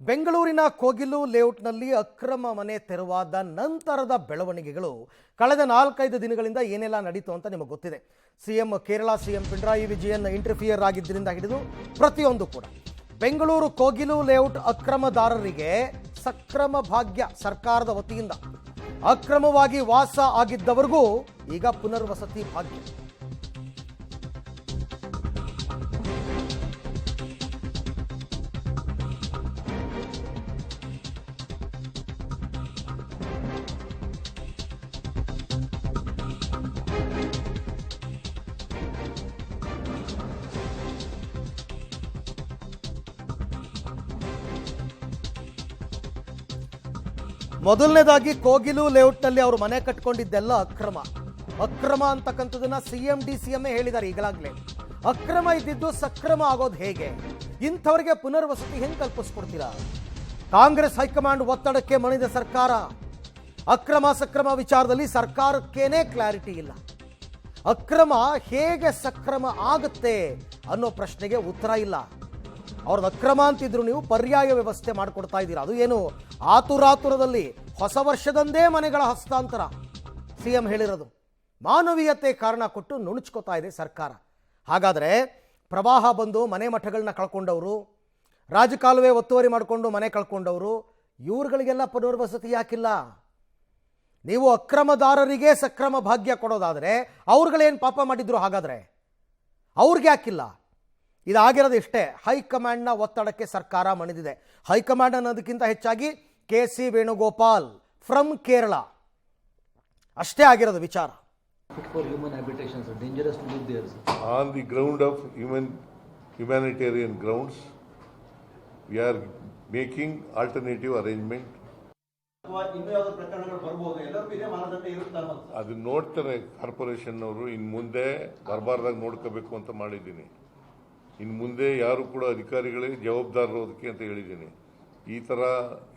ಬೆಂಗಳೂರಿನ ಕೋಗಿಲು ಲೇಔಟ್ನಲ್ಲಿ ಅಕ್ರಮ ಮನೆ ತೆರವಾದ ನಂತರದ ಬೆಳವಣಿಗೆಗಳು ಕಳೆದ 4-5 ದಿನಗಳಿಂದ ಏನೆಲ್ಲ ನಡೀತು ಅಂತ ನಿಮಗೆ ಗೊತ್ತಿದೆ. CM Kerala CM Pinarayi Vijayan interfere ಆಗಿದ್ದರಿಂದ ಹಿಡಿದು ಪ್ರತಿಯೊಂದು ಕೂಡ ಬೆಂಗಳೂರು ಕೋಗಿಲು ಲೇಔಟ್ ಅಕ್ರಮದಾರರಿಗೆ ಸಕ್ರಮ ಭಾಗ್ಯ ಸರ್ಕಾರದ ವತಿಯಿಂದ ಅಕ್ರಮವಾಗಿ ವಾಸ ಆಗಿದ್ದವರಿಗೂ ಈಗ ಪುನರ್ವಸತಿ ಭಾಗ್ಯ. ಮೊದಲನೇದಾಗಿ ಕೋಗಿಲು ಲೇಔಟ್ನಲ್ಲಿ ಅವರು ಮನೆ ಕಟ್ಕೊಂಡಿದ್ದೆಲ್ಲ ಅಕ್ರಮ ಅಂತಕ್ಕಂಥದನ್ನ ಸಿಎಂ ಡಿಸಿಎಂ ಹೇಳಿದ್ದಾರೆ. ಈಗಲಾಗಲೇ ಅಕ್ರಮ ಇದ್ದಿದ್ದು ಸಕ್ರಮ ಆಗೋದು ಹೇಗೆ? ಇಂಥವರಿಗೆ ಪುನರ್ವಸತಿ ಹೆಂಗೆ ಕಲ್ಪಿಸ್ಕೊಡ್ತೀರಾ? ಕಾಂಗ್ರೆಸ್ ಹೈಕಮಾಂಡ್ ಒತ್ತಡಕ್ಕೆ ಮಣಿದ ಸರ್ಕಾರ ಅಕ್ರಮ ಸಕ್ರಮ ವಿಚಾರದಲ್ಲಿ ಸರ್ಕಾರಕ್ಕೇನೇ ಕ್ಲಾರಿಟಿ ಇಲ್ಲ. ಅಕ್ರಮ ಹೇಗೆ ಸಕ್ರಮ ಆಗುತ್ತೆ ಅನ್ನೋ ಪ್ರಶ್ನೆಗೆ ಉತ್ತರ ಇಲ್ಲ. ಅವ್ರದ್ದು ಅಕ್ರಮ ಅಂತಿದ್ರು, ನೀವು ಪರ್ಯಾಯ ವ್ಯವಸ್ಥೆ ಮಾಡಿಕೊಡ್ತಾ ಇದ್ದೀರಾ. ಅದು ಏನು ಆತುರಾತುರದಲ್ಲಿ ಹೊಸ ವರ್ಷದಂದೇ ಮನೆಗಳ ಹಸ್ತಾಂತರ ಸಿಎಂ ಹೇಳಿರೋದು. ಮಾನವೀಯತೆ ಕಾರಣ ಕೊಟ್ಟು ನುಣುಚ್ಕೋತಾ ಇದೆ ಸರ್ಕಾರ. ಹಾಗಾದರೆ ಪ್ರವಾಹ ಬಂದು ಮನೆ ಮಠಗಳನ್ನ ಕಳ್ಕೊಂಡವರು, ರಾಜಕಾಲುವೆ ಒತ್ತುವರಿ ಮಾಡಿಕೊಂಡು ಮನೆ ಕಳ್ಕೊಂಡವರು, ಇವ್ರುಗಳಿಗೆಲ್ಲ ಪುನರ್ವಸತಿ ಯಾಕಿಲ್ಲ? ನೀವು ಅಕ್ರಮದಾರರಿಗೆ ಸಕ್ರಮ ಭಾಗ್ಯ ಕೊಡೋದಾದರೆ ಅವ್ರುಗಳೇನು ಪಾಪ ಮಾಡಿದ್ರು? ಹಾಗಾದರೆ ಅವ್ರಿಗೆ ಯಾಕಿಲ್ಲ? ಇದಾಗಿರೋದು ಇಷ್ಟೇ, ಹೈಕಮಾಂಡ್ನ ಒತ್ತಡಕ್ಕೆ ಸರ್ಕಾರ ಮಣಿದಿದೆ. ಹೈಕಮಾಂಡ್ ಅನ್ನೋದಕ್ಕಿಂತ ಹೆಚ್ಚಾಗಿ KC ವೇಣುಗೋಪಾಲ್ ಫ್ರಮ್ ಕೇರಳ ಅಷ್ಟೇ ಆಗಿರೋದು ವಿಚಾರ. On the ground of humanitarian grounds, we are making alternative arrangement. ಅದು ನೋಡ್ತಾರೆ ಕಾರ್ಪೊರೇಷನ್ ಅವರು. ಇನ್ನು ಮುಂದೆ ಬರಬಾರ್ದಾಗ ನೋಡ್ಕೋಬೇಕು ಅಂತ ಮಾಡಿದ್ದೀನಿ. ಇನ್ನು ಮುಂದೆ ಯಾರು ಕೂಡ ಅಧಿಕಾರಿಗಳಿಗೆ ಜವಾಬ್ದಾರರು ಅದಕ್ಕೆ ಅಂತ ಹೇಳಿದ್ದೀನಿ. ಈ ಥರ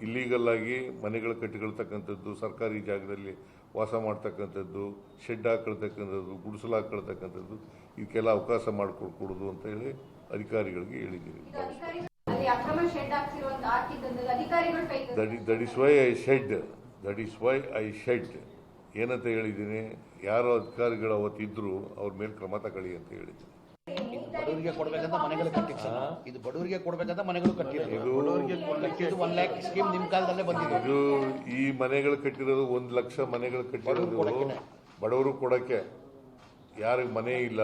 ಇಲ್ಲೀಗಲ್ ಆಗಿ ಮನೆಗಳು ಕಟ್ಟಿಕೊಳ್ತಕ್ಕಂಥದ್ದು, ಸರ್ಕಾರಿ ಜಾಗದಲ್ಲಿ ವಾಸ ಮಾಡ್ತಕ್ಕಂಥದ್ದು, ಶೆಡ್ ಹಾಕೊಳ್ತಕ್ಕಂಥದ್ದು, ಗುಡಿಸಲು ಹಾಕೊಳ್ತಕ್ಕಂಥದ್ದು, ಇದಕ್ಕೆಲ್ಲ ಅವಕಾಶ ಮಾಡಿಕೊಡ್ಕೊಡೋದು ಅಂತ ಹೇಳಿ ಅಧಿಕಾರಿಗಳಿಗೆ ಹೇಳಿದ್ದೀನಿ. That is why I shed ಏನಂತ ಹೇಳಿದ್ದೀನಿ, ಯಾರು ಅಧಿಕಾರಿಗಳು ಅವತ್ತಿದ್ರು ಅವ್ರ ಮೇಲೆ ಕ್ರಮ ತಗೊಳ್ಳಿ ಅಂತ ಹೇಳಿದ್ದೀನಿ. ಬಡವರಿಗೆ ಕೊಡಬೇಕಂತ ಮನೆಗಳು ಕಟ್ಟಿದ್ರು. ಇದು ಬಡವರಿಗೆ ಕೊಡಬೇಕಂತ ಮನೆಗಳು ಕಟ್ಟಿರೋದು. 1 ಲಕ್ಷ ಸ್ಕೀಮ್ ನಿಮ್ಮ ಕಾಲದಲ್ಲೇ ಬಂದಿದೆ. ಇದು ಈ ಮನೆಗಳು ಕಟ್ಟಿರೋದು 1 ಲಕ್ಷ ಮನೆಗಳು ಕಟ್ಟಿರೋದು ಬಡವರು ಕೊಡಕ್ಕೆ. ಯಾರಿಗೆ ಮನೆ ಇಲ್ಲ,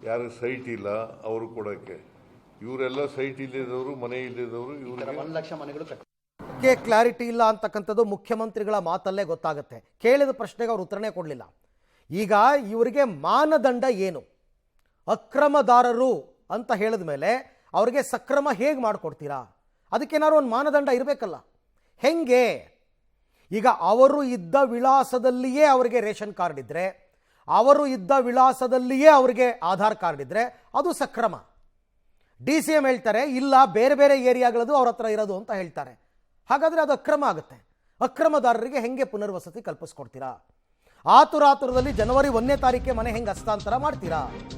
ಯಾರಿಗೆ ಸೈಟ್ ಇಲ್ಲ ಅವರು ಕೊಡಕ್ಕೆ. ಇವರೆಲ್ಲ ಸೈಟ್ ಇಲ್ಲದವರು, ಮನೆ ಇಲ್ಲದವರು, ಇವ್ರಿಗೆ 1 ಲಕ್ಷ ಮನೆಗಳು ಕಟ್ಟಿ ಕ್ಲಾರಿಟಿ ಇಲ್ಲ ಅಂತಕ್ಕಂಥದ್ದು ಮುಖ್ಯಮಂತ್ರಿಗಳ ಮಾತಲ್ಲೇ ಗೊತ್ತಾಗುತ್ತೆ. ಕೇಳಿದ ಪ್ರಶ್ನೆಗೆ ಅವರು ಉತ್ತರನೇ ಕೊಡಲಿಲ್ಲ. ಈಗ ಇವರಿಗೆ ಮಾನದಂಡ ಏನು? ಅಕ್ರಮದಾರರು ಅಂತ ಹೇಳಿದ ಮೇಲೆ ಅವರಿಗೆ ಸಕ್ರಮ ಹೇಗೆ ಮಾಡಿಕೊಡ್ತೀರಾ? ಅದಕ್ಕೇನಾದ್ರು ಒಂದು ಮಾನದಂಡ ಇರಬೇಕಲ್ಲ. ಹೆಂಗೆ? ಈಗ ಅವರು ಇದ್ದ ವಿಳಾಸದಲ್ಲಿಯೇ ಅವರಿಗೆ ರೇಷನ್ ಕಾರ್ಡ್ ಇದ್ದರೆ, ಅವರು ಇದ್ದ ವಿಳಾಸದಲ್ಲಿಯೇ ಅವರಿಗೆ ಆಧಾರ್ ಕಾರ್ಡ್ ಇದ್ದರೆ ಅದು ಸಕ್ರಮ. DCM ಹೇಳ್ತಾರೆ ಇಲ್ಲ, ಬೇರೆ ಬೇರೆ ಏರಿಯಾಗಳದು ಅವ್ರ ಹತ್ರ ಇರೋದು ಅಂತ ಹೇಳ್ತಾರೆ. ಹಾಗಾದರೆ ಅದು ಅಕ್ರಮ ಆಗುತ್ತೆ. ಅಕ್ರಮದಾರರಿಗೆ ಹೆಂಗೆ ಪುನರ್ವಸತಿ ಕಲ್ಪಿಸ್ಕೊಡ್ತೀರಾ? ಆತುರಾತುರದಲ್ಲಿ ಜನವರಿ 1ನೇ ತಾರೀಕಿಗೆ ಮನೆ ಹೆಂಗೆ ಹಸ್ತಾಂತರ ಮಾಡ್ತೀರಾ?